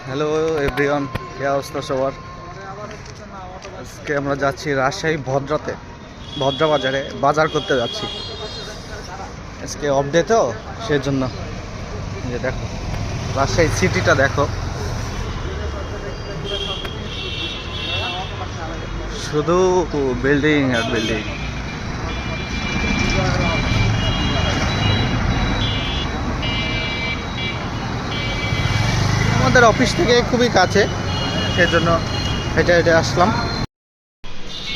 Hello everyone, কি অবস্থা সবার? আজকে আমরা যাচ্ছি রাজশাহী ভদ্রা বাজারে বাজার করতে যাচ্ছি। আজকে অফ ডে তো সেজন্য। যে দেখো রাজশাহী সিটিটা দেখো, শুধু বিল্ডিং আর বিল্ডিং। আমাদের অফিস থেকে খুবই কাছে, সেজন্য হেঁটে হেঁটে আসলাম।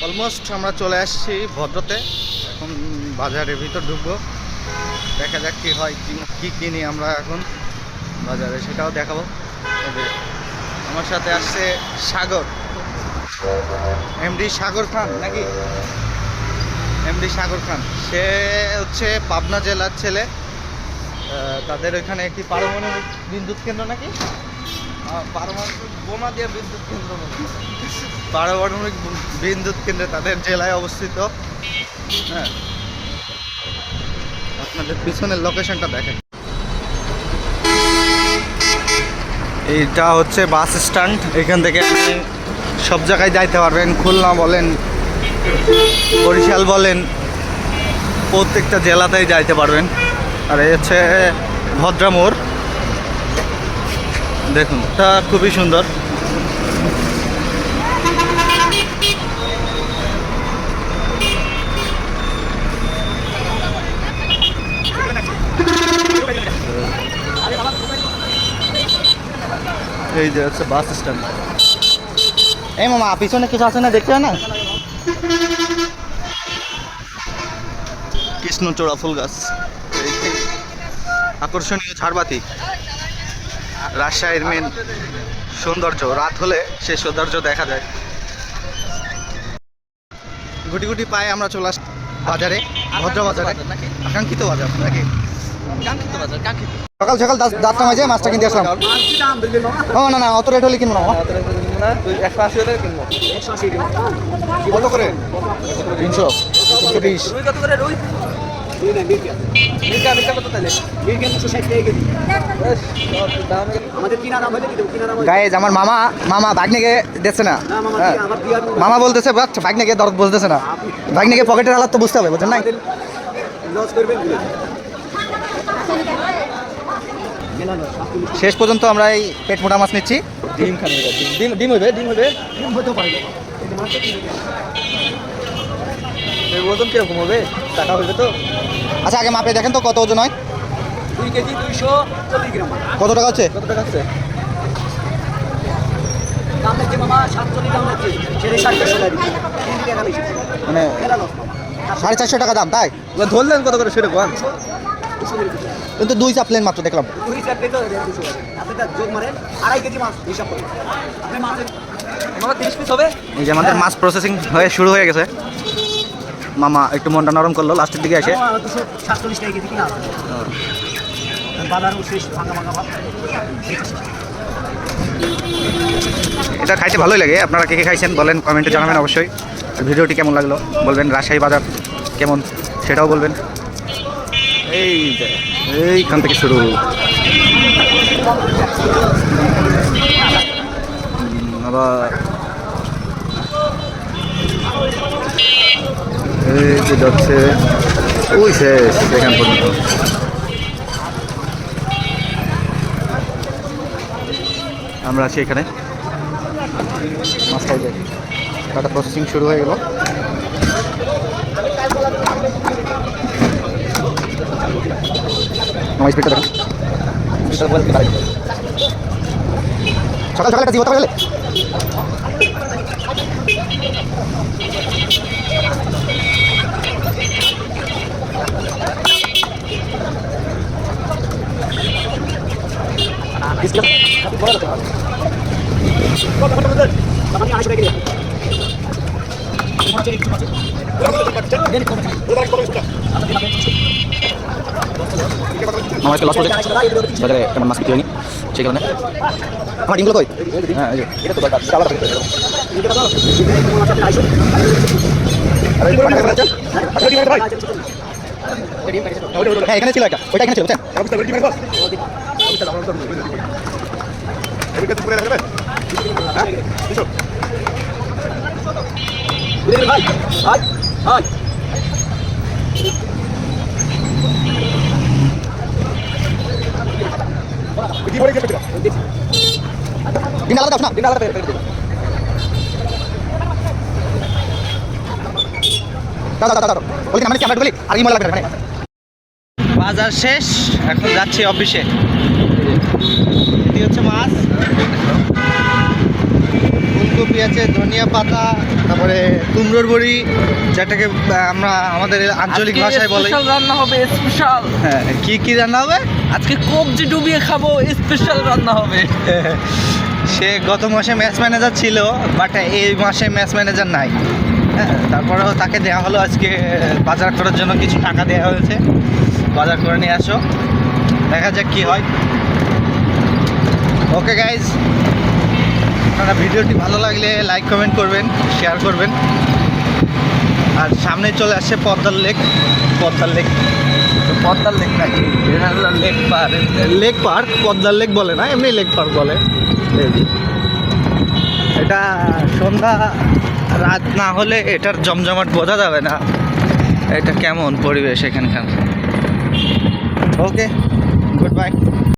অলমোস্ট আমরা চলে আসছি ভদ্রতে। এখন বাজারের ভিতর ঢুকবো, দেখা যাক কি হয়, কি কিনি আমরা এখন বাজারে সেটাও দেখাবো। আমার সাথে আসছে সাগর, এমডি সাগর খান নাকি? এমডি সাগর খান, সে হচ্ছে পাবনা জেলার ছেলে। তাদের ওইখানে একটি পারমাণবিক বিদ্যুৎ কেন্দ্র নাকি, পারমাণবিক বোমা দিয়ে বিদ্যুৎ কেন্দ্র, পারমাণবিক বিদ্যুৎ কেন্দ্রে তাদের জেলায় অবস্থিত। হ্যাঁ, আপনাদের পিছনের লোকেশনটা দেখেন। এইটা হচ্ছে বাস স্ট্যান্ড, এখান থেকে আপনি সব জায়গায় যাইতে পারবেন। খুলনা বলেন, বরিশাল বলেন, প্রত্যেকটা জেলাতেই যাইতে পারবেন। আর এই হচ্ছে ভদ্রা মোড়, দেখুন এটা খুবই সুন্দর। এই যে হচ্ছে বাস স্ট্যান্ড। এই মামা পিছনে কিছু আছে না, দেখতে হয় না? কৃষ্ণচূড়া ফুল গাছ, আকর্ষণীয় ঝাড়বাতি, রাজশাহীর মেন সৌন্দর্য। রাত হলে সে সৌন্দর্য দেখা যায়। গুটি গুটি পায়ে আমরা চলে আসি বাজারে, ভদ্র বাজারে, আকাঙ্ক্ষিত বাজার নাকি? সকাল সকাল দাঁত মাঝে মাছটা কিনতে আসলাম। ও না না, অত রেট হলে কিনবো না। 180 টাকা কিনবো। কত করে? 300, 320। গাইজ আমার মামা ভাগ্নেকে দেখছে না, মামা বলতেছে ভাগ্নেকে দরদ বলতেছে না, ভাগ্নেকে পকেটের হালাত তো বুঝতে হবে, বুঝছেন না? শেষ পর্যন্ত আমরা এই পেট মোটা মাছ নিচ্ছি। ডিম হইবে ওজন কিরকম হবে, টাকা হইবে তো? আচ্ছা আগে মাপে দেখেন তো কত ওজন হয়। 2 কেজি 240 গ্রাম। কত টাকা হচ্ছে? মানে 450 টাকা দাম, তাই? ধরলেন কত করে সেটা কোন? কিন্তু 2 চাপ প্লেন মাত্র দেখলাম। এই যে আমাদের মাছ প্রসেসিং হয়ে শুরু হয়ে গেছে। মামা একটু মনটা নরম করলো লাস্টের দিকে এসে। এটা খাইতে ভালোই লাগে। আপনারা কে কে খাইছেন বলেন, কমেন্টে জানাবেন অবশ্যই। ভিডিওটি কেমন লাগলো বলবেন, রাজশাহী বাজার কেমন সেটাও বলবেন। এইখান থেকে শুরু। আবার এই যে যাচ্ছে ওই শেষ এখান পর্যন্ত। আমরা আছি এখানে, মাছটাই যাই, টাটা প্রসেসিং শুরু হয়ে গেল। আমার স্পিডটা দেখুন, সকাল সকাল একটা জীবতা গেলে আমার একটা লস করছে বাজারে, কেমন মাছ কিনতে হয়নি সেই কারণে। আমার ডিমগুলো কই? হ্যাঁ এটা তো হ্যাঁ এখানে ছিল একটা, ওইটা এখানে ছিল বুঝছেন। বাজার শেষ, এখন যাচ্ছি অফিসে। এটি হচ্ছে মাছ, ফুলকপি আছে, ধনিয়া পাতা, তারপরে কুমড়োর বড়ি, যেটাকে আমরা আমাদের আঞ্চলিক ভাষায় বলি। রান্না হবে স্পেশাল। হ্যাঁ, কি কি রান্না হবে? আজকে কবজি ডুবিয়ে খাবো, স্পেশাল রান্না হবে। সে গত মাসে ম্যাচ ম্যানেজার ছিল, বাট এই মাসে ম্যাচ ম্যানেজার নাই। হ্যাঁ, তারপরেও তাকে দেওয়া হলো আজকে বাজার করার জন্য, কিছু টাকা দেওয়া হয়েছে, বাজার করে নিয়ে আসো, দেখা যাক কি হয়। ওকে গাইজ, আপনারা ভিডিওটি ভালো লাগলে লাইক কমেন্ট করবেন, শেয়ার করবেন। আর সামনে চলে আসছে পদ্মার লেক। পদ্মার লেক, পদ্মার লেক নাকি? এটা হলো লেক পার। লেক পার্ক, পদ্মার লেক বলে না, এমনি লেক পার্ক বলে। এটা সন্ধ্যা রাত না হলে এটার জমজমাট বোঝা যাবে না, এটা কেমন পরিবেশ এখানকার। ওকে, গুড বাই।